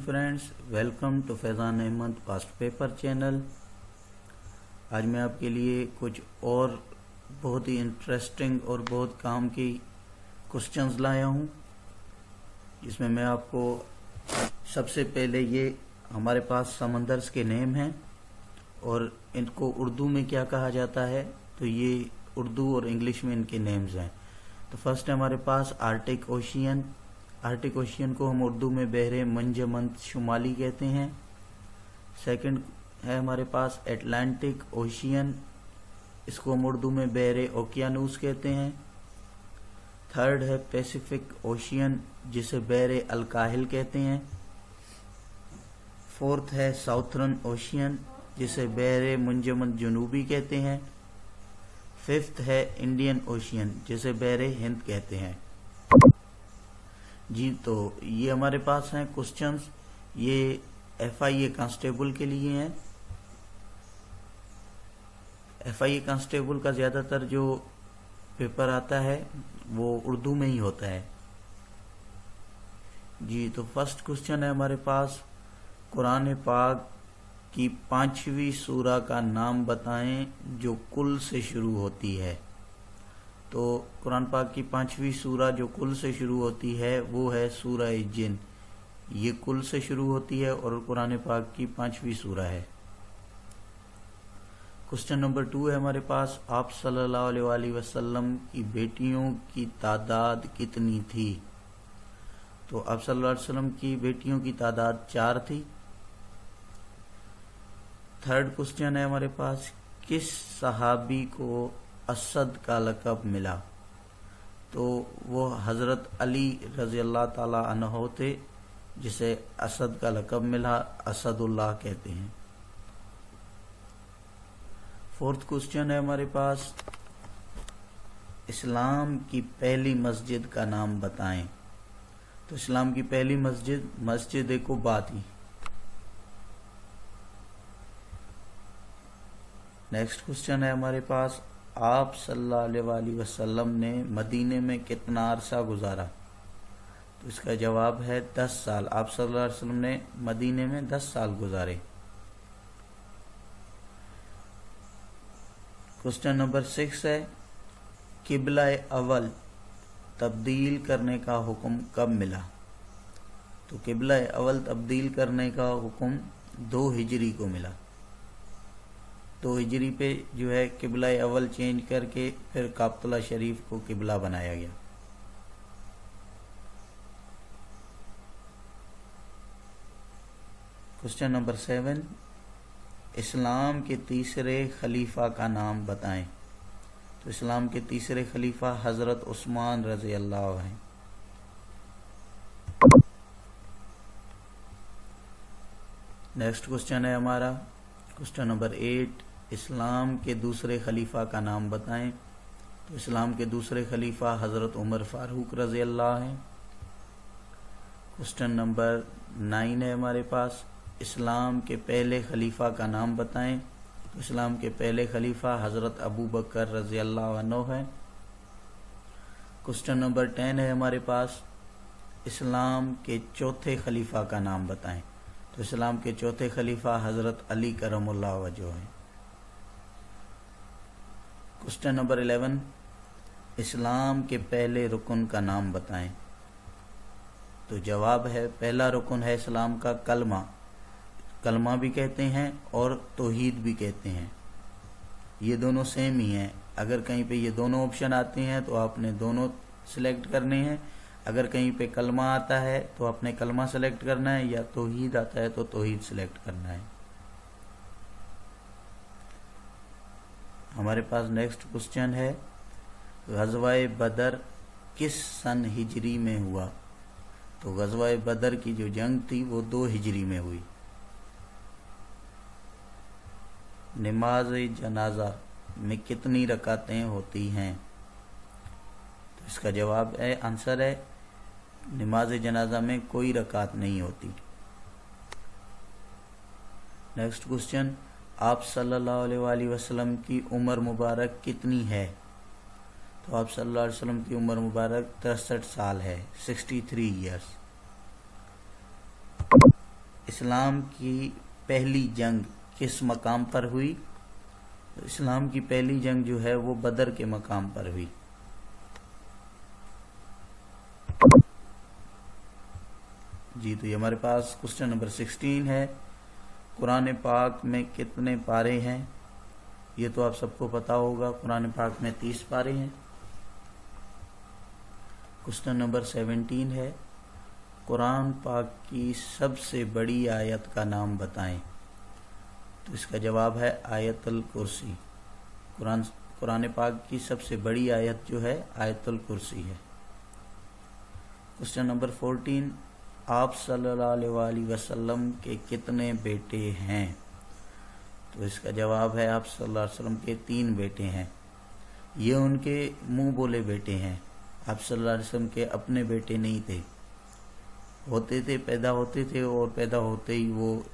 Friends, welcome to Faizan Ahmad past paper channel. आज मैं आपके लिए कुछ और बहुत ही इंटरेस्टिंग और बहुत काम की क्वेश्चंस लाया हूँ, जिसमें मैं आपको सबसे पहले ये हमारे पास समंदर्स के नेम हैं और इनको उर्दू में क्या कहा जाता है, तो ये उर्दू और इंग्लिश में इनके नेम्स हैं। तो फर्स्ट है हमारे पास आर्टिक ओशियन। आर्टिक ओशियन को हम उर्दू में बहरे मंजमंत शुमाली कहते हैं। सेकंड है हमारे पास एटलांटिक ओशियन, इसको हम उर्दू में बहरे ओकियानूस कहते हैं। थर्ड है पैसिफिक ओशियन, जिसे बहरे अलकाहिल कहते हैं। फोर्थ है साउथर्न ओशियन, जिसे बहरे मुंजमंत जुनूबी कहते हैं। फिफ्थ है इंडियन ओशियन, जिसे बहरे हिंद कहते हैं। जी, तो ये हमारे पास हैं क्वेश्चंस। ये FIA कांस्टेबल के लिए हैं। FIA कांस्टेबल का ज़्यादातर जो पेपर आता है वो उर्दू में ही होता है। जी, तो फर्स्ट क्वेश्चन है हमारे पास, कुरान पाक की 5वीं सूरा का नाम बताएं जो कुल से शुरू होती है। तो कुरान पाक की 5वीं सूरा जो कुल से शुरू होती है वो है सूरा जिन। ये कुल से शुरू होती है और कुरान पाक की 5वीं सूरा है। क्वेश्चन नंबर 2 है हमारे पास, आप सल्लल्लाहु अलैहि वसल्लम की बेटियों की तादाद कितनी थी। तो आप सल्लल्लाहु अलैहि वसल्लम की बेटियों की तादाद 4 थी। थर्ड क्वेश्चन है हमारे पास, किस सहाबी को असद का लक़ब मिला। तो वो हज़रत अली रज़ी अल्लाह ताला अन्हु थे, जिसे असद का लक़ब मिला, असदुल्लाह कहते हैं। फोर्थ क्वेश्चन है हमारे पास, इस्लाम की पहली मस्जिद का नाम बताएं। तो इस्लाम की पहली मस्जिद मस्जिद कुबा थी। नेक्स्ट क्वेश्चन है हमारे पास, आप सल्लल्लाहु अलैहि वसल्लम ने मदीने में कितना अरसा गुजारा। तो इसका जवाब है 10 साल। आप सल्लल्लाहु अलैहि वसल्लम ने मदीने में 10 साल गुजारे। क्वेश्चन नंबर 6 है, किबला अव्वल तब्दील करने का हुक्म कब मिला। तो किबला अव्वल तब्दील करने का हुक्म 2 हिजरी को मिला। 2 हिजरी पे जो है किबला अव्वल चेंज करके फिर काबतुल्ला शरीफ को किबला बनाया गया। क्वेश्चन नंबर 7, इस्लाम के तीसरे खलीफा का नाम बताएं। तो इस्लाम के तीसरे खलीफा हजरत उस्मान रज़ी अल्लाह हैं। नेक्स्ट क्वेश्चन है हमारा क्वेश्चन नंबर 8, इस्लाम के दूसरे खलीफा का नाम बताएं। तो इस्लाम के दूसरे खलीफा हज़रत उमर फारूक रज़ी अल्लाह हैं। क्वेश्चन नंबर 9 है हमारे पास, इस्लाम के पहले खलीफा का नाम बताएं। तो इस्लाम के पहले खलीफा हज़रत अबू बकर रज़ी अल्लाह अन्हु हैं। क्वेश्चन नंबर 10 है हमारे पास, इस्लाम के चौथे खलीफा का नाम बताएं। तो इस्लाम के चौथे खलीफा हज़रत अली करमुल्लाह वजह हैं। क्वेश्चन नंबर 11, इस्लाम के पहले रुकन का नाम बताएं। तो जवाब है, पहला रुकन है इस्लाम का कलमा। कलमा भी कहते हैं और तौहीद भी कहते हैं, ये दोनों सेम ही हैं। अगर कहीं पे ये दोनों ऑप्शन आते हैं तो आपने दोनों सिलेक्ट करने हैं। अगर कहीं पे कलमा आता है तो आपने कलमा सेलेक्ट करना है, या तौहीद आता है तो तौहीद सेलेक्ट करना है। हमारे पास नेक्स्ट क्वेश्चन है, ग़ज़वा-ए बदर किस सन हिजरी में हुआ। तो ग़ज़वा-ए बदर की जो जंग थी वो 2 हिजरी में हुई। नमाज जनाजा में कितनी रकातें होती हैं। तो इसका जवाब है, आंसर है, नमाज जनाजा में कोई रकात नहीं होती। नेक्स्ट क्वेश्चन, आप सल्लल्लाहु अलैहि वसल्लम की उम्र मुबारक कितनी है। तो आप सल्लल्लाहु अलैहि वसल्लम की उम्र मुबारक 63 साल है, 63 ईयर्स। इस्लाम की पहली जंग किस मकाम पर हुई? इस्लाम की पहली जंग जो है वो बदर के मकाम पर हुई। जी, तो ये हमारे पास क्वेश्चन नंबर 16 है। कुरान पाक में कितने पारे हैं? ये तो आप सबको पता होगा, कुरान पाक में 30 पारे हैं। क्वेश्चन नंबर 17 है, कुरान पाक की सबसे बड़ी आयत का नाम बताएं। तो इसका जवाब है आयतुल कुर्सी। कुरान पाक की सबसे बड़ी आयत जो है आयतुल कुर्सी है। क्वेश्चन नंबर 14, आप सल्लल्लाहु अलैहि वसल्लम के कितने बेटे हैं? तो इसका जवाब है आप सल्लल्लाहु अलैहि वसल्लम के 3 बेटे हैं। ये उनके मुंह बोले बेटे हैं। आप सल्लल्लाहु अलैहि वसल्लम के अपने बेटे नहीं थे, होते थे, पैदा होते थे और पैदा होते ही वो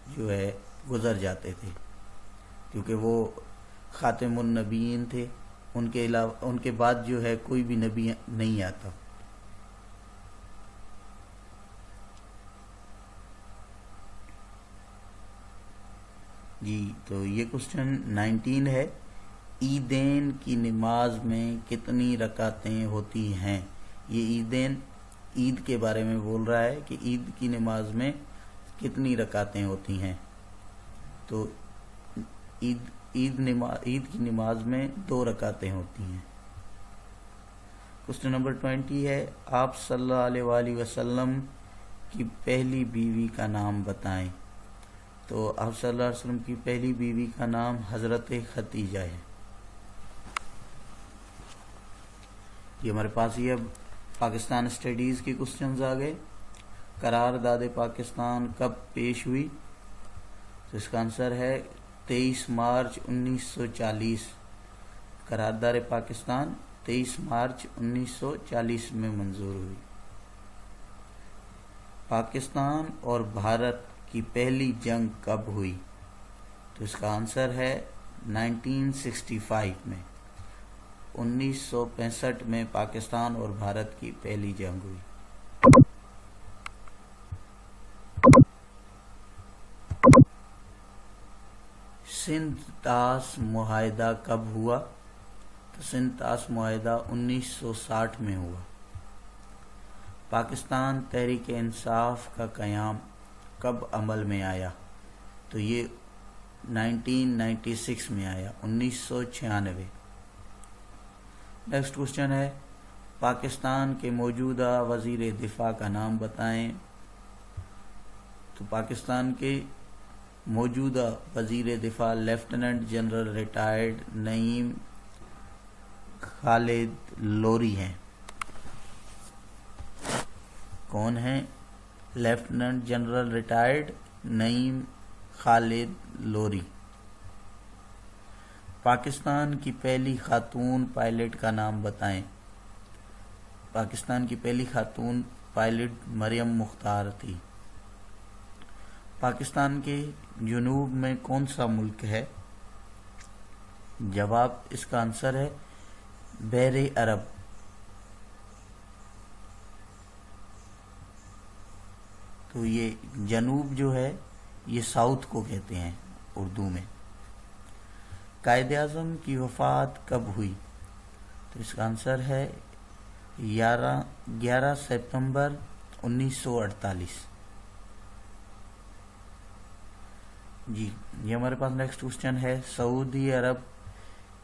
जो है गुजर जाते थे, क्योंकि वो खातिमुन नबीयीन थे। उनके अलावा उनके बाद जो है कोई भी नबी नहीं आता। जी, तो ये क्वेश्चन 19 है, ईदैन की नमाज में कितनी रकातें होती हैं? ये ईदैन ईद के बारे में बोल रहा है कि ईद की नमाज में कितनी रकातें होती हैं। तो ईद की नमाज में 2 रकातें होती हैं। क्वेश्चन नंबर 20 है, आप सल्लल्लाहु अलैहि वसल्लम की पहली बीवी का नाम बताएं। तो आप सल्लल्लाहु अलैहि वसल्लम की पहली बीवी का नाम हज़रत खतीजा है। ये हमारे पास ये अब पाकिस्तान स्टडीज़ के क्वेश्चंस आ गए। करारदाद पाकिस्तान कब पेश हुई? तो इसका आंसर है 23 मार्च 1940। करारदाद पाकिस्तान 23 मार्च 1940 में मंजूर हुई। पाकिस्तान और भारत की पहली जंग कब हुई? तो इसका आंसर है 1965 में। 1965 में पाकिस्तान और भारत की पहली जंग हुई। सिंध ताश मुआहदा कब हुआ? तो सिंध ताश मुआहदा 1960 में हुआ। पाकिस्तान तहरीक इंसाफ का क़याम कब अमल में आया? तो ये 1996 में आया, 1996। नेक्स्ट क्वेश्चन है, पाकिस्तान के मौजूदा वज़ीर दिफा का नाम बताएं। तो पाकिस्तान के मौजूदा वज़ीर दिफा lieutenant general retired Naeem Khalid Lodhi हैं। कौन है? Lieutenant general retired Naeem Khalid Lodhi. Pakistan की पहली खातून पायलट का नाम बताएं। पाकिस्तान की पहली खातून पायलट मरियम मुख्तार थी। पाकिस्तान के जुनूब में कौन सा मुल्क है? जवाब इसका आंसर है बहरे अरब। तो ये जनूब जो है ये साउथ को कहते हैं उर्दू में। कायदे आज़म की वफ़ात कब हुई? तो इसका आंसर है 11 सितंबर 1948। जी, ये हमारे पास नेक्स्ट क्वेश्चन है, सऊदी अरब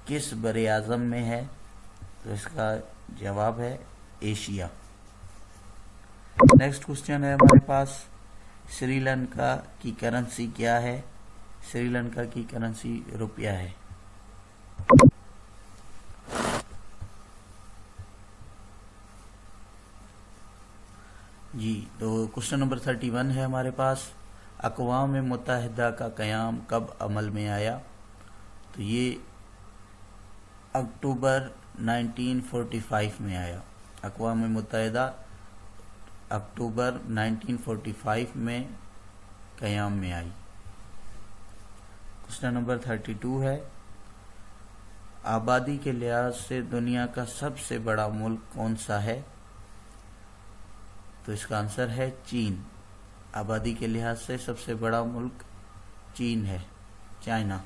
किस बरे आज़म में है? तो इसका जवाब है एशिया। नेक्स्ट क्वेश्चन है हमारे पास, श्रीलंका की करेंसी क्या है? श्रीलंका की करेंसी रुपया है। जी, तो क्वेश्चन नंबर 31 है हमारे पास, अक़वाम मुत्तहिदा का क़याम कब अमल में आया? तो ये अक्टूबर 1945 में आया। अक़वाम मुत्तहिदा अक्टूबर 1945 में क़याम में आई। क्वेश्चन नंबर 32 है, आबादी के लिहाज से दुनिया का सबसे बड़ा मुल्क कौन सा है? तो इसका आंसर है चीन। आबादी के लिहाज से सबसे बड़ा मुल्क चीन है, China.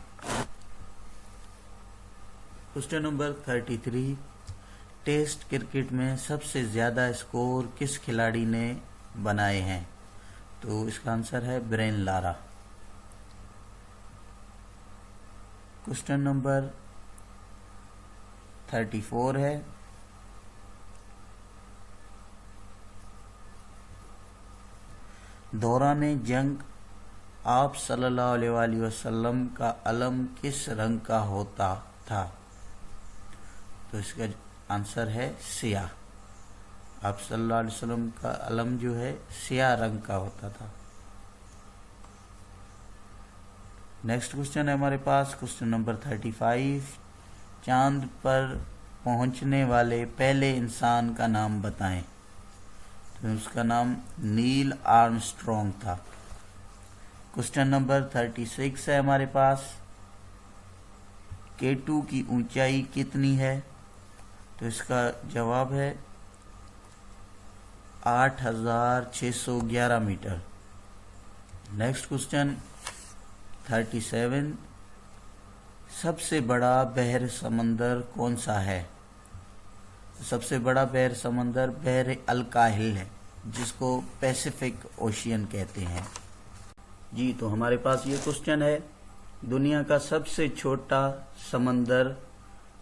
Question number 33, test cricket में सबसे ज़्यादा स्कोर किस खिलाड़ी ने बनाए हैं? तो इसका आंसर है ब्रेन लारा। क्वेश्चन नंबर 34 है, दौरान जंग आप सल्लल्लाहु अलैहि वसल्लम का अलम किस रंग का होता था? तो इसका आंसर है सियाह। आप सल्लल्लाहु अलैहि वसल्लम का अलम जो है सियाह रंग का होता था। नेक्स्ट क्वेश्चन है हमारे पास, क्वेश्चन नंबर 35, चांद पर पहुंचने वाले पहले इंसान का नाम बताएं। तो उसका नाम नील आर्मस्ट्रॉन्ग था। क्वेश्चन नंबर 36 है हमारे पास, K2 की ऊंचाई कितनी है? तो इसका जवाब है 8611 मीटर। नेक्स्ट क्वेश्चन 37, सबसे बड़ा बहर समंदर कौन सा है? सबसे बड़ा बहर समंदर बहर अल-काहिल है, जिसको पैसिफिक ओशियन कहते हैं। जी, तो हमारे पास ये क्वेश्चन है, दुनिया का सबसे छोटा समंदर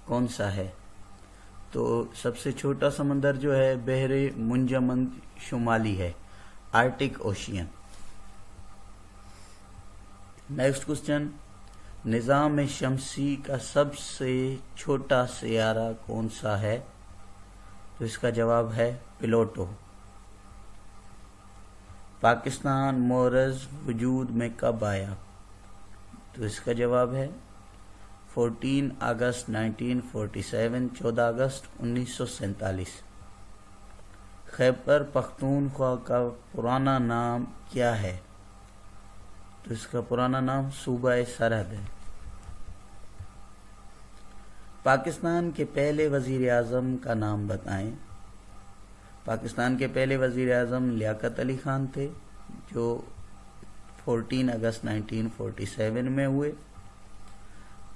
कौन सा है? तो सबसे छोटा समंदर जो है बहरे मुंजमद शुमाली है, आर्टिक ओशियन। नेक्स्ट क्वेश्चन, निज़ाम शमसी का सबसे छोटा सियारा कौन सा है? तो इसका जवाब है प्लूटो। पाकिस्तान मोरज वजूद में कब आया? तो इसका जवाब है 14 अगस्त 1947, 14 अगस्त 1947। खैबर पख्तूनख्वा का पुराना नाम क्या है? तो इसका पुराना नाम सूबा सरहद है। पाकिस्तान के पहले वजीर आज़म का नाम बताएं। पाकिस्तान के पहले वजीर आज़म लियाकत अली खान थे, जो 14 अगस्त 1947 में हुए।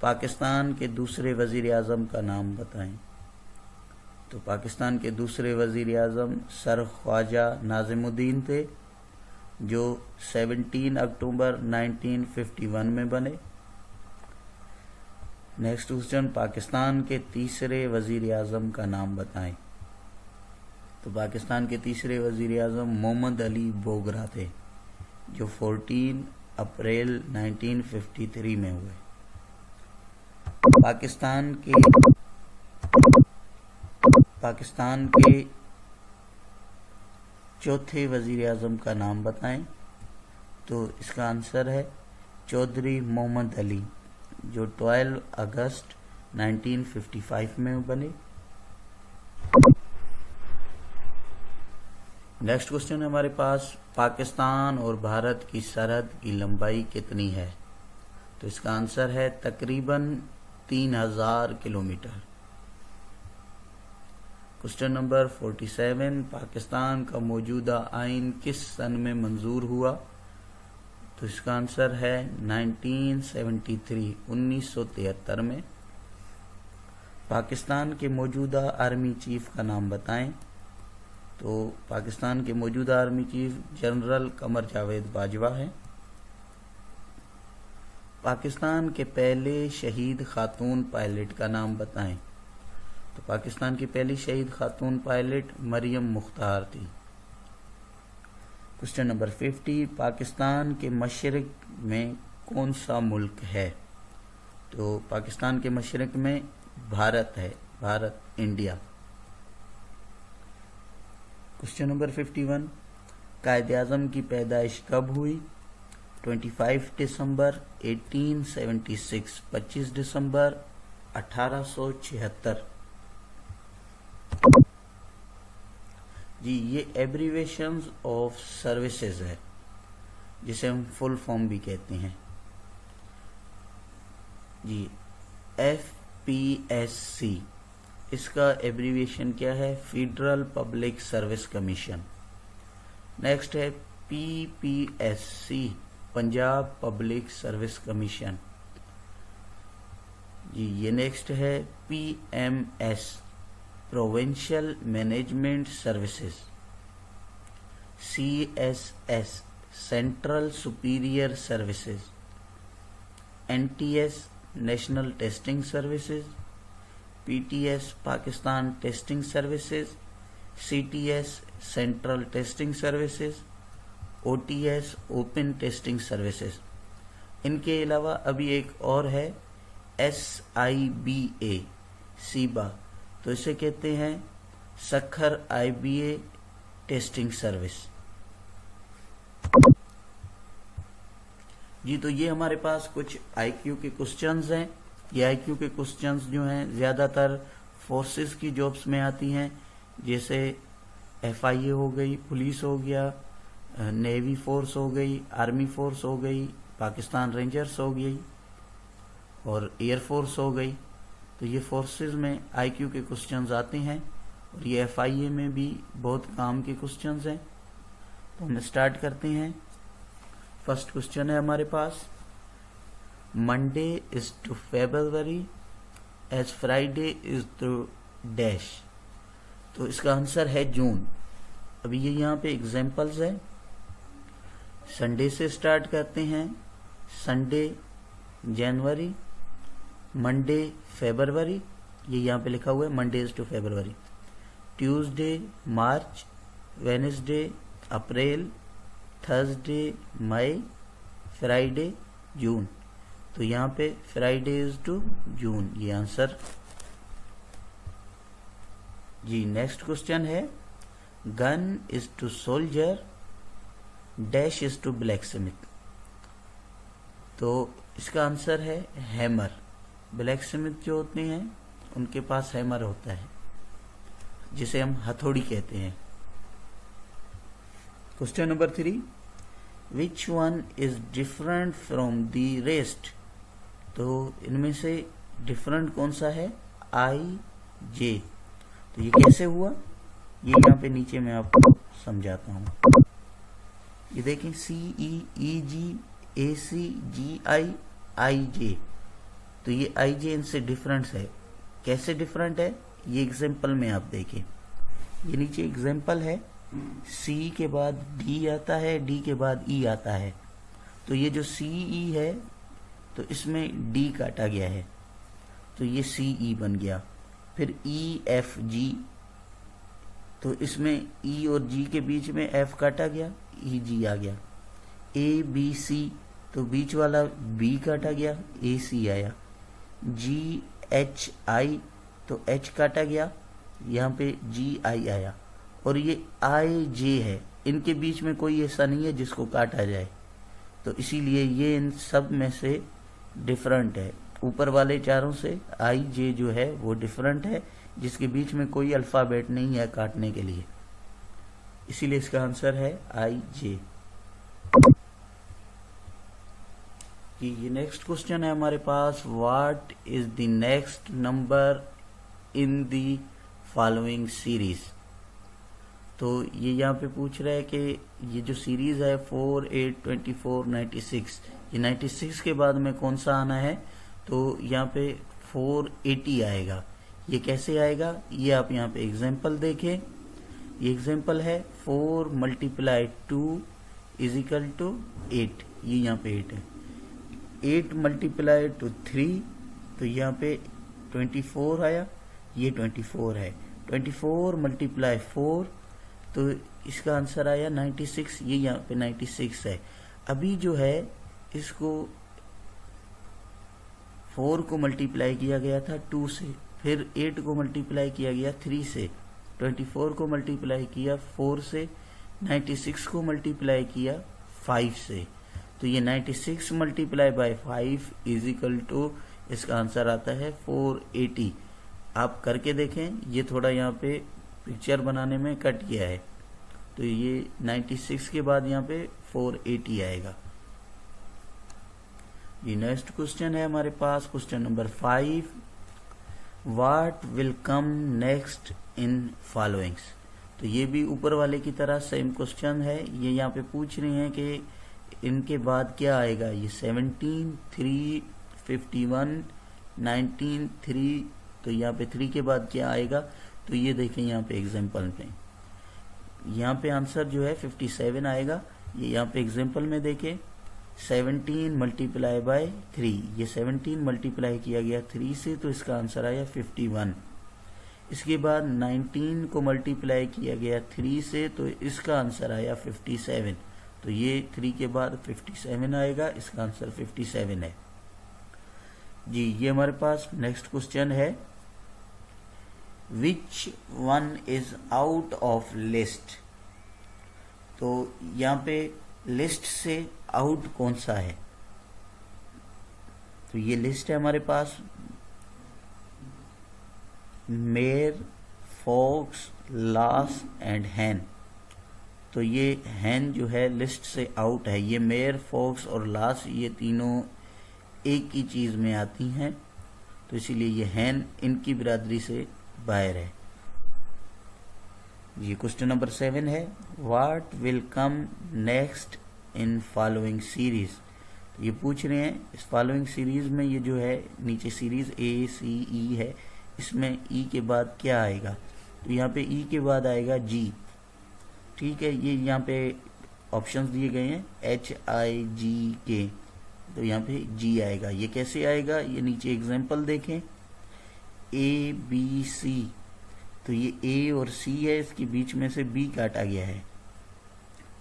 पाकिस्तान के दूसरे वजीर आज़म का नाम बताएं। तो पाकिस्तान के दूसरे वजीर आज़म सर ख्वाजा नाज़िमुद्दीन थे, जो 17 अक्टूबर 1951 में बने। नेक्स्ट क्वेश्चन, पाकिस्तान के तीसरे वजीर आज़म का नाम बताएं। तो पाकिस्तान के तीसरे वजीर आज़म मोहम्मद अली बोगरा थे, जो 14 अप्रैल 1953 में हुए। पाकिस्तान के चौथे वजीर आज़म का नाम बताएं। तो इसका आंसर है चौधरी मोहम्मद अली, जो 12 अगस्त 1955 में बने। नेक्स्ट क्वेश्चन है हमारे पास, पाकिस्तान और भारत की सरहद की लंबाई कितनी है? तो इसका आंसर है तकरीबन 3000 किलोमीटर। क्वेश्चन नंबर 47, पाकिस्तान का मौजूदा आइन किस सन में मंजूर हुआ? तो इसका आंसर है 1973, 1973 में। पाकिस्तान के मौजूदा आर्मी चीफ का नाम बताएं। तो पाकिस्तान के मौजूदा army chief general Qamar Javed Bajwa हैं। पाकिस्तान के पहले शहीद खातून पायलट का नाम बताएं। तो पाकिस्तान की पहली शहीद खातून पायलट मरियम मुख्तार थी। क्वेश्चन नंबर 50, पाकिस्तान के मशरिक में कौन सा मुल्क है? तो पाकिस्तान के मशरिक में भारत है, Bharat, India. Question number 51, Quaid-e-Azam की पैदाइश कब हुई? 25 दिसंबर 1876, 25 दिसंबर 1876। जी, ये एब्रीवेशंस ऑफ सर्विसेज है, जिसे हम फुल फॉर्म भी कहते हैं। जी, FPSC, इसका एब्रीवेशन क्या है? Federal public service commission. Next है PPSC Punjab public service commission जी। ये नेक्स्ट है PMS provincial management services, CSS central superior services, NTS national testing services, PTS Pakistan testing services, CTS central testing services, OTS open testing services. इनके अलावा अभी एक और है SIBA सीबा, तो इसे कहते हैं सखर IBA टेस्टिंग सर्विस जी। तो ये हमारे पास कुछ IQ के क्वेश्चंस हैं। ये IQ के क्वेश्चंस जो हैं ज़्यादातर फोर्सेस की जॉब्स में आती हैं, जैसे FIA हो गई, पुलिस हो गया, नेवी फोर्स हो गई, आर्मी फोर्स हो गई, पाकिस्तान रेंजर्स हो गई और एयरफोर्स हो गई। तो ये फोर्सेस में IQ के क्वेश्चंस आते हैं और ये FIA में भी बहुत काम के क्वेश्चंस हैं। तो हम स्टार्ट करते हैं। फर्स्ट क्वेश्चन है हमारे पास, Monday is to February as Friday is to dash. तो इसका आंसर है जून। अभी ये यहाँ पे एग्जांपल्स है। संडे से स्टार्ट करते हैं, संडे जनवरी, मंडे फेब्रुवरी, ये यहाँ पे लिखा हुआ है Monday is to February. Tuesday March, Wednesday April, Thursday May, Friday June. तो यहाँ पे फ्राइडे इज टू जून, ये आंसर जी। नेक्स्ट क्वेश्चन है, gun is to soldier, dash is to blacksmith. तो इसका आंसर है हैमर। ब्लैक स्मिथ जो होते हैं उनके पास हैमर होता है, जिसे हम हथौड़ी कहते हैं। Question number 3, which one is different from the rest. तो इनमें से डिफरेंट कौन सा है, IJ। तो ये कैसे हुआ, ये यहाँ पे नीचे मैं आपको समझाता हूँ। ये देखें CEEG AC GI IJ। तो ये IJ इनसे डिफरेंट है। कैसे डिफरेंट है, ये एग्जाम्पल में आप देखें। ये नीचे एग्जाम्पल है, C के बाद D आता है, D के बाद E आता है। तो ये जो CE है तो इसमें D काटा गया है, तो ये CE बन गया। फिर EFG, तो इसमें E और G के बीच में F काटा गया, EG आ गया। ABC, तो बीच वाला B काटा गया, AC आया। GHI, तो H काटा गया, यहाँ पे GI आया। और ये IJ है, इनके बीच में कोई ऐसा नहीं है जिसको काटा जाए, तो इसीलिए ये इन सब में से डिफरेंट है। ऊपर वाले चारों से IJ जो है वो डिफरेंट है, जिसके बीच में कोई अल्फाबेट नहीं है काटने के लिए, इसीलिए इसका आंसर है IJ। ये नेक्स्ट क्वेश्चन है हमारे पास, what is the next number in the following series. तो ये यहाँ पे पूछ रहा है कि ये जो सीरीज है 4, 8, 24, 96, ये 96 के बाद में कौन सा आना है। तो यहाँ पे 480 आएगा। ये कैसे आएगा, ये आप यहाँ पे एग्जाम्पल देखें। ये एग्जाम्पल है 4 × 2 इज इक्वल टू 8। ये यहाँ पे 8 है। 8 × 3, तो यहाँ पे 24 आया, ये 24 है। 24 × 4, तो इसका आंसर आया 96। ये यहाँ पे 96 है। अभी जो है इसको 4 को मल्टीप्लाई किया गया था 2 से, फिर 8 को मल्टीप्लाई किया गया 3 से, 24 को मल्टीप्लाई किया 4 से, 96 को मल्टीप्लाई किया 5 से। तो ये 96 × 5 इज इक्वल टू, इसका आंसर आता है 480। आप करके देखें, ये थोड़ा यहाँ पे पिक्चर बनाने में कट गया है, तो ये 96 के बाद यहाँ पे 480 आएगा। ये नेक्स्ट क्वेश्चन है हमारे पास, question number 5, what will come next in followings. तो ये भी ऊपर वाले की तरह सेम क्वेश्चन है। ये यहाँ पे पूछ रहे हैं कि इनके बाद क्या आएगा। ये 17, 3, 51, 19, 3, तो यहाँ पे 3 के बाद क्या आएगा। तो ये देखें यहाँ पे एग्जाम्पल में, यहाँ पे आंसर जो है 57 आएगा। ये यहाँ पे एग्जाम्पल में देखें 17 मल्टीप्लाई बाय 3, ये 17 मल्टीप्लाई किया गया 3 से, तो इसका आंसर आया 51। इसके बाद 19 को मल्टीप्लाई किया गया 3 से, तो इसका आंसर आया 57। तो ये 3 के बाद 57 आएगा, इसका आंसर 57 है जी। ये हमारे पास नेक्स्ट क्वेश्चन है, विच one is out of list. तो यहाँ पे लिस्ट से आउट कौन सा है। तो ये लिस्ट है हमारे पास, mare, fox, lass and hen. तो ये हैन जो है लिस्ट से आउट है। ये मेयर, फॉक्स और लास ये तीनों एक ही चीज में आती हैं, तो इसीलिए ये हैन इनकी बिरादरी से बाहर है। ये क्वेश्चन नंबर 7 है, what will come next in following series. ये पूछ रहे हैं इस फॉलोइंग सीरीज में, ये जो है नीचे सीरीज ACE है, इसमें ई के बाद क्या आएगा। तो यहाँ पे ई के बाद आएगा जी, ठीक है। ये यहाँ पे ऑप्शंस दिए गए हैं HIGK, तो यहाँ पे जी आएगा। ये कैसे आएगा, ये नीचे एग्जाम्पल देखें ABC, तो ये A और C है, इसके बीच में से B काटा गया है।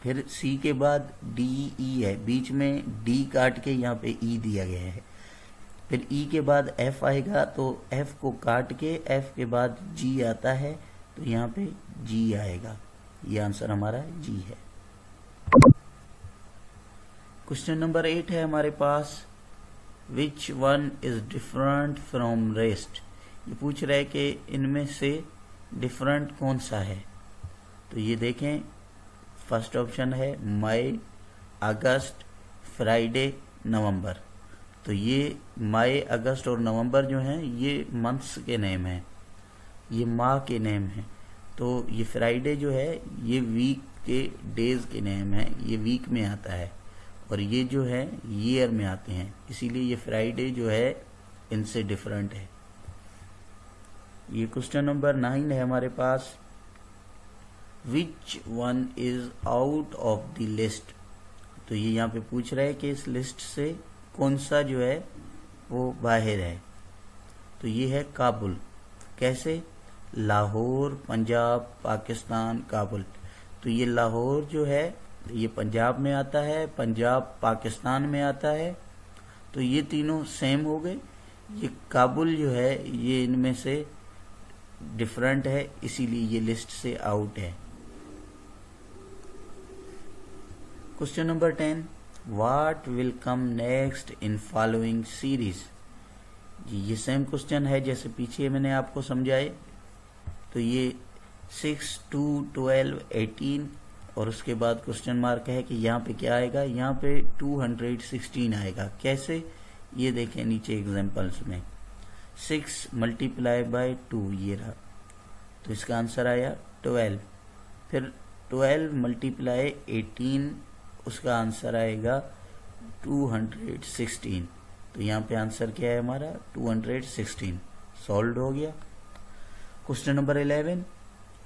फिर C के बाद DE है, बीच में D काट के यहाँ पे E दिया गया है। फिर E के बाद F आएगा, तो F को काट के F के बाद G आता है, तो यहाँ पे G आएगा। ये आंसर हमारा G है। क्वेश्चन नंबर 8 है हमारे पास, which one is different from rest. ये पूछ रहा है कि इनमें से डिफरेंट कौन सा है। तो ये देखें, फर्स्ट ऑप्शन है मई, अगस्त, फ्राइडे, नवंबर। तो ये मई, अगस्त और नवंबर जो हैं ये मंथ्स के नेम हैं, ये माह के नेम हैं। तो ये फ्राइडे जो है ये वीक के डेज के नेम है, ये वीक में आता है। और ये जो है ईयर में आते हैं, इसीलिए ये फ्राइडे जो है इनसे डिफरेंट है। ये क्वेश्चन नंबर 9 है हमारे पास, which one is out of the list. तो ये यहाँ पे पूछ रहा है कि इस लिस्ट से कौन सा जो है वो बाहर है। तो ये है काबुल। कैसे, लाहौर, पंजाब, पाकिस्तान, काबुल। तो ये लाहौर जो है ये पंजाब में आता है, पंजाब पाकिस्तान में आता है, तो ये तीनों सेम हो गए। ये काबुल जो है ये इनमें से डिफरेंट है, इसीलिए ये लिस्ट से आउट है। Question number 10, what will come next in following series. ये सेम क्वेश्चन है जैसे पीछे मैंने आपको समझाए। तो ये 6, 2, 12, 18 और उसके बाद क्वेश्चन मार्क है कि यहाँ पे क्या आएगा, यहाँ पे 216 आएगा। कैसे, ये देखें नीचे एग्जांपल्स में 6 मल्टीप्लाई बाय 2 ये रहा, तो इसका आंसर आया 12। फिर 12 मल्टीप्लाई 18, उसका आंसर आएगा 216। तो यहाँ पे आंसर क्या है हमारा 216, सॉल्व हो गया। Question number 11,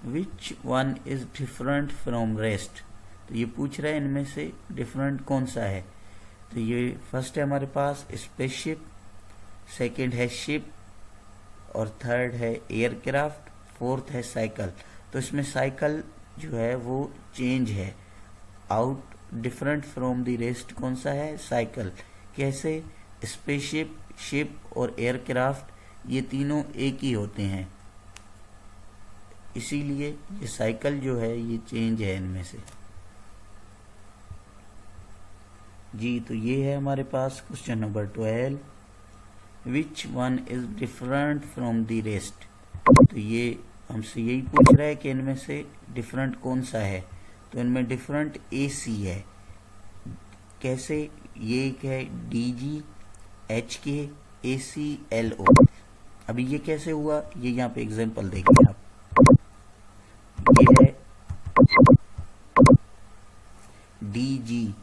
which one is different from rest. तो ये पूछ रहा है इनमें से डिफरेंट कौन सा है। तो ये फर्स्ट है हमारे पास स्पेसशिप, सेकंड है शिप और थर्ड है एयरक्राफ्ट, फोर्थ है साइकिल। तो इसमें साइकिल जो है वो चेंज है, out different from the rest कौन सा है, साइकिल। कैसे, स्पेसशिप, शिप और एयरक्राफ्ट ये तीनों एक ही होते हैं, इसीलिए ये साइकिल जो है ये चेंज है इनमें से जी। तो ये है हमारे पास question number 12, which one is different from the rest. तो ये हमसे यही पूछ रहा है कि इनमें से डिफरेंट कौन सा है। तो इनमें डिफरेंट AC है। कैसे, ये एक है DG, HK, AC, LO। अभी ये कैसे हुआ, ये यहाँ पे एग्जांपल देखिए आप। ये है डी जी।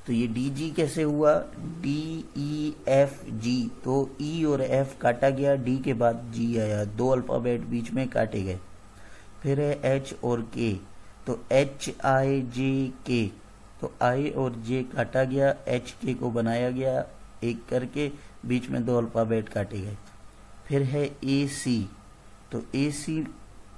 तो ये डी जी कैसे हुआ, डी ई एफ जी, तो ई और एफ काटा गया, डी के बाद जी आया, दो अल्फ़ाबेट बीच में काटे गए। फिर है एच और के, तो एच आई जे के, तो आई और जे काटा गया, एच के को बनाया गया एक करके, बीच में दो अल्फ़ाबेट काटे गए। फिर है ए सी, तो ए सी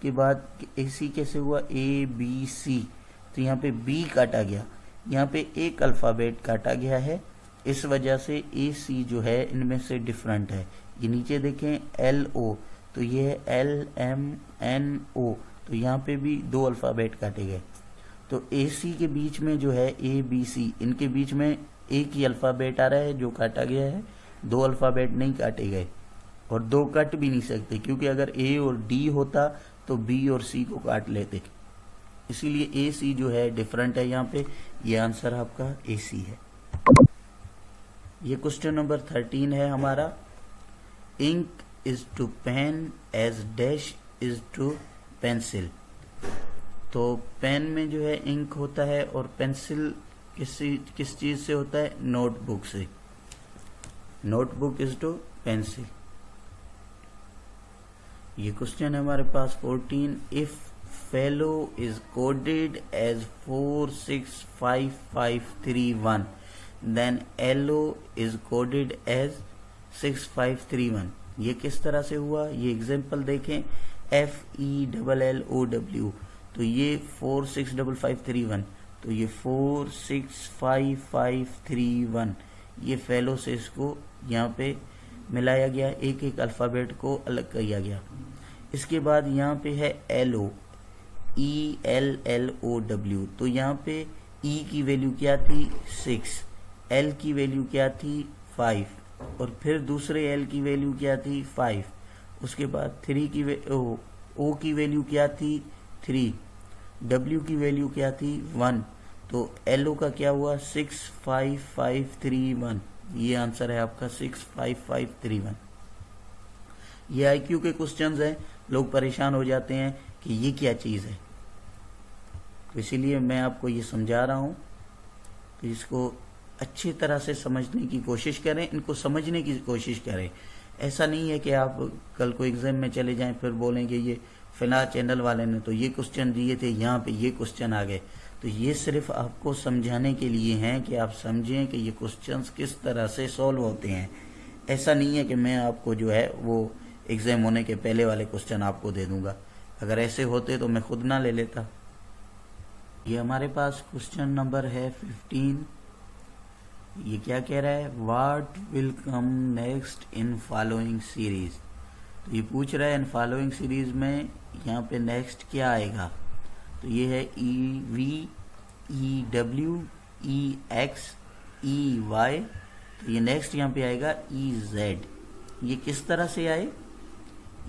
के बाद ए सी कैसे हुआ, ए बी सी, तो यहाँ पे बी काटा गया, यहाँ पे एक अल्फ़ाबेट काटा गया है, इस वजह से ए सी जो है इनमें से डिफरेंट है। ये नीचे देखें एल ओ, तो ये है एल एम एन ओ, तो यहाँ पे भी दो अल्फ़ाबेट काटे गए। तो ए सी के बीच में जो है ए बी सी, इनके बीच में एक ही अल्फ़ाबेट आ रहा है जो काटा गया है, दो अल्फ़ाबेट नहीं काटे गए, और दो कट भी नहीं सकते, क्योंकि अगर ए और डी होता तो बी और सी को काट लेते, इसीलिए ए सी जो है डिफरेंट है यहाँ पे। ये आंसर आपका ए सी है। ये क्वेश्चन नंबर 13 है हमारा, ink is to pen as dash is to pencil. तो पेन में जो है इंक होता है, और पेंसिल किस चीज से होता है, नोटबुक से। Notebook is to pencil. ये क्वेश्चन है हमारे पास 14, if fellow is coded as 465531 then yellow is coded as 6531। ये किस तरह से हुआ, ये एग्जांपल देखें, FELLOW, तो ये 465531, तो ये 465531, ये फेलो से इसको यहाँ पे मिलाया गया, एक एक अल्फ़ाबेट को अलग किया गया। इसके बाद यहाँ पे है LO, ELLOW, तो यहाँ पे E की वैल्यू क्या थी 6, L की वैल्यू क्या थी 5, और फिर दूसरे L की वैल्यू क्या थी 5, उसके बाद O की वैल्यू क्या थी 3, W की वैल्यू क्या थी 1, तो LO का क्या हुआ 65531। ये आंसर है आपका 65531। ये IQ के क्वेश्चंस हैं, लोग परेशान हो जाते हैं कि ये क्या चीज़ है, तो इसीलिए मैं आपको ये समझा रहा हूँ, तो इसको अच्छी तरह से समझने की कोशिश करें, इनको समझने की कोशिश करें। ऐसा नहीं है कि आप कल को एग्जाम में चले जाएं फिर बोलेंगे ये फिलहाल चैनल वाले ने तो ये क्वेश्चन दिए थे, यहाँ पे ये क्वेश्चन आ गए। तो ये सिर्फ आपको समझाने के लिए हैं कि आप समझें कि ये क्वेश्चंस किस तरह से सॉल्व होते हैं। ऐसा नहीं है कि मैं आपको जो है वो एग्जाम होने के पहले वाले क्वेश्चन आपको दे दूंगा, अगर ऐसे होते तो मैं खुद ना ले लेता। ये हमारे पास क्वेश्चन नंबर है 15। ये क्या कह रहा है, what will come next in following series. तो ये पूछ रहा है इन फॉलोइंग सीरीज में यहाँ पे नेक्स्ट क्या आएगा, तो ये है EV, EW, EX, EY, तो ये नेक्स्ट यहाँ पे आएगा EZ। ये किस तरह से आए,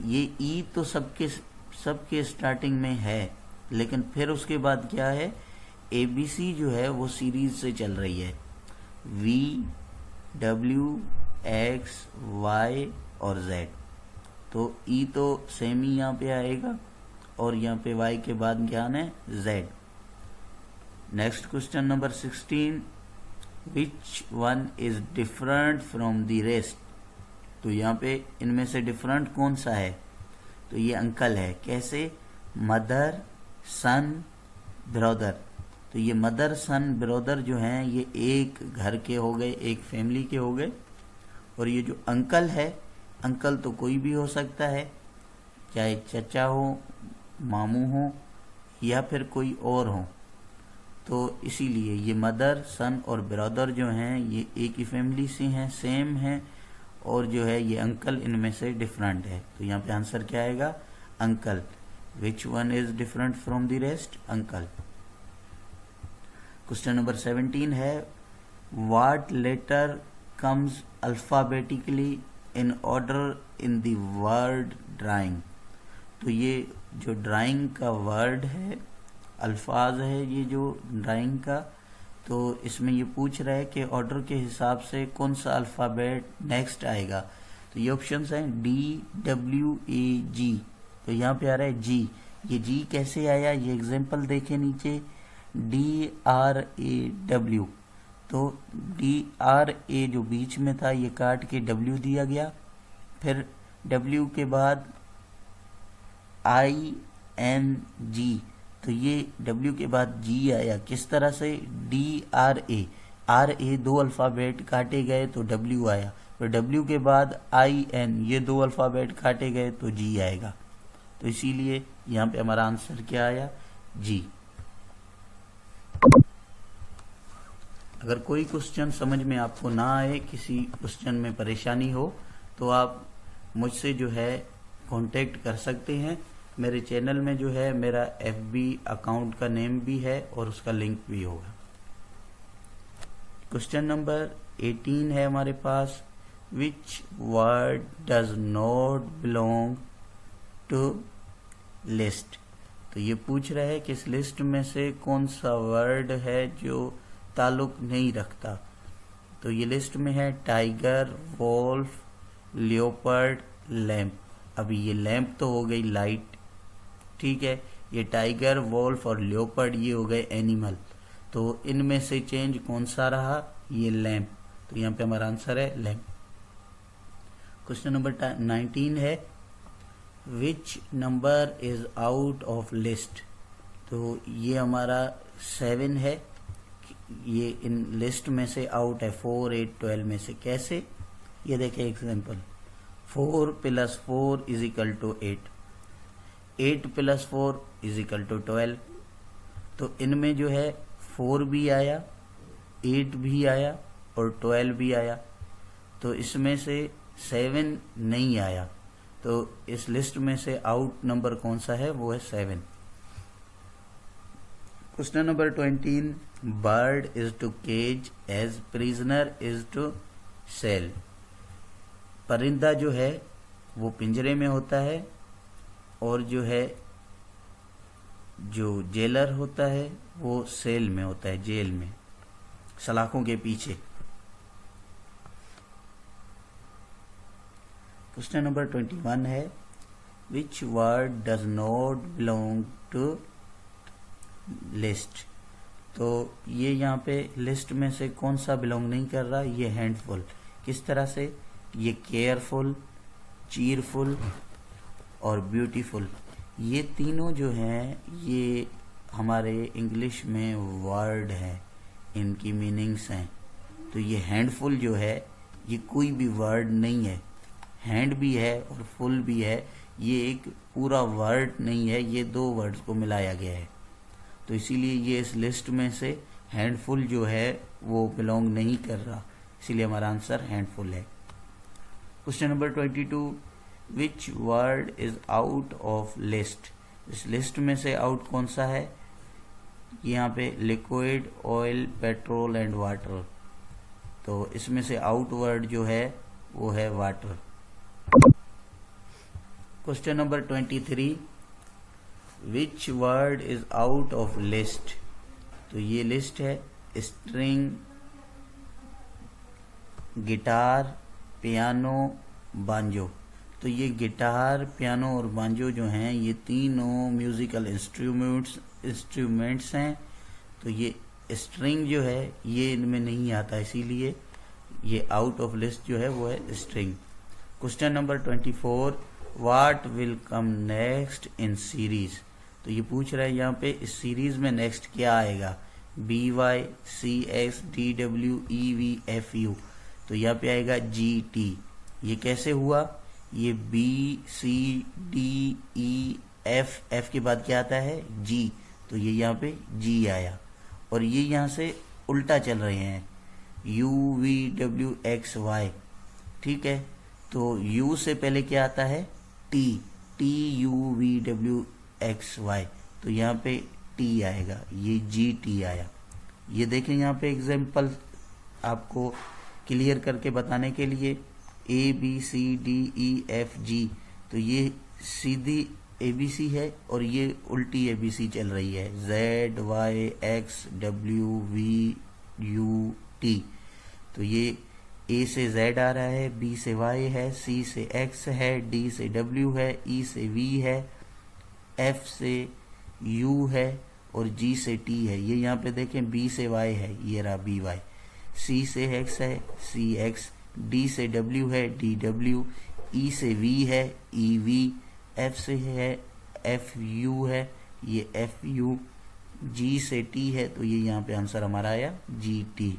ये E तो सबके स्टार्टिंग में है, लेकिन फिर उसके बाद क्या है, ABC जो है वो सीरीज से चल रही है, V, W, X, Y और Z, तो E तो सेम ही यहाँ पे आएगा, और यहाँ पे Y के बाद क्या है Z। Next question number 16, which one is different from the rest. तो यहाँ पे इनमें से डिफरेंट कौन सा है, तो ये अंकल है। कैसे, मदर सन ब्रदर, तो ये मदर सन ब्रदर जो हैं ये एक घर के हो गए, एक फैमिली के हो गए। और ये जो अंकल है, अंकल तो कोई भी हो सकता है, चाहे चचा हो, मामू हो या फिर कोई और हो, तो इसीलिए ये मदर सन और ब्रदर जो हैं ये एक ही फैमिली से हैं, सेम हैं, और जो है ये अंकल इनमें से डिफरेंट है। तो यहाँ पे आंसर क्या आएगा, uncle. Which one is different from the rest, uncle. Question number 17 है, what letter comes alphabetically in order in the word drawing. तो ये जो ड्राइंग का वर्ड है, अल्फाज है ये जो ड्राइंग का, तो इसमें ये पूछ रहा है कि ऑर्डर के हिसाब से कौन सा अल्फ़ाबेट नेक्स्ट आएगा। तो ये ऑप्शंस हैं DWAG, तो यहाँ पे आ रहा है जी। ये जी कैसे आया, ये एग्जांपल देखें नीचे, DRAW, तो DRA जो बीच में था ये काट के W दिया गया, फिर W के बाद ING, तो ये W के बाद G आया। किस तरह से? RA 2 अल्फ़ाबेट काटे गए तो W आया, फिर W के बाद IN, ये 2 अल्फ़ाबेट काटे गए तो G आएगा। तो इसीलिए यहाँ पे हमारा आंसर क्या आया? G। अगर कोई क्वेश्चन समझ में आपको ना आए, किसी क्वेश्चन में परेशानी हो, तो आप मुझसे जो है कांटेक्ट कर सकते हैं। मेरे चैनल में जो है मेरा FB अकाउंट का नेम भी है और उसका लिंक भी होगा। क्वेश्चन नंबर 18 है हमारे पास, which word does not belong to list. तो ये पूछ रहा है कि इस लिस्ट में से कौन सा वर्ड है जो ताल्लुक नहीं रखता। तो ये लिस्ट में है टाइगर, वोल्फ, लियोपर्ड, लैम्प। अभी ये लैम्प तो हो गई लाइट, ठीक है, ये टाइगर, वोल्फ और लियोपर्ड ये हो गए एनिमल। तो इनमें से चेंज कौन सा रहा? ये लैम्प। तो यहाँ पे हमारा आंसर है लैम्प। क्वेश्चन नंबर 19 है, which number is out of list. तो ये हमारा 7 है, ये इन लिस्ट में से आउट है। 4, 8, 12 में से कैसे? ये देखें एग्जांपल, 4 + 4 = 8, 8 + 4 = 12। तो इनमें जो है 4 भी आया, 8 भी आया और 12 भी आया। तो इसमें से 7 नहीं आया। तो इस लिस्ट में से आउट नंबर कौन सा है? वो है 7। Question number 20, bird is to cage as prisoner is to cell. परिंदा जो है वो पिंजरे में होता है और जो है जो जेलर होता है वो सेल में होता है, जेल में, सलाखों के पीछे। क्वेश्चन नंबर 21 है, which word does not belong to list. तो ये यहाँ पे लिस्ट में से कौन सा बिलोंग नहीं कर रहा? ये हैंडफुल। किस तरह से? ये केयरफुल, चीरफुल और ब्यूटीफुल, ये तीनों जो हैं ये हमारे इंग्लिश में वर्ड हैं, इनकी मीनिंग्स हैं। तो ये हैंडफुल जो है ये कोई भी वर्ड नहीं है, हैंड भी है और फुल भी है, ये एक पूरा वर्ड नहीं है, ये 2 वर्ड्स को मिलाया गया है। तो इसीलिए ये इस लिस्ट में से हैंडफुल जो है वो बिलोंग नहीं कर रहा, इसीलिए हमारा आंसर हैंडफुल है। Question number 22, which word is out of list. इस लिस्ट में से आउट कौन सा है? यहाँ पे liquid, oil, petrol and water. तो इसमें से आउट वर्ड जो है वो है water. Question number 23, which word is out of list. तो ये लिस्ट है स्ट्रिंग, गिटार, पियानो, बांजो। तो ये गिटार, पियानो और बांजो जो हैं ये तीनों म्यूजिकल इंस्ट्रूमेंट्स हैं। तो ये स्ट्रिंग जो है ये इनमें नहीं आता, इसीलिए ये आउट ऑफ लिस्ट जो है वो है string. Question number 24, what will come next in series. तो ये पूछ रहा है यहाँ पे इस सीरीज में नेक्स्ट क्या आएगा? BY, CS, DW, EV, FU। तो यहाँ पे आएगा GT। ये कैसे हुआ? ये B, C, D, E, F के बाद क्या आता है? G। तो ये यहाँ पे G आया और ये यहाँ से उल्टा चल रहे हैं, U, V, W, X, Y, ठीक है। तो U से पहले क्या आता है? T, U, V, W, X, Y। तो यहाँ पे T आएगा, ये GT आया। ये देखें यहाँ पे एग्जाम्पल आपको क्लियर करके बताने के लिए, ABCDEFG। तो ये सीधी ABC है और ये उल्टी ABC चल रही है, ZYXWVUT। तो ये A से Z आ रहा है, B से Y है, C से X है, D से W है, E से V है, F से U है और जी से टी है। ये यहाँ पे देखें बी से वाई है, ये रहा बी वाई। सी से एक्स है, सी एक्स। डी से डब्ल्यू है, डी डब्ल्यू। ई से वी है, ई वी। एफ से है, एफ यू है, ये एफ यू। जी से टी है, तो ये यहाँ पे आंसर हमारा आया जी टी।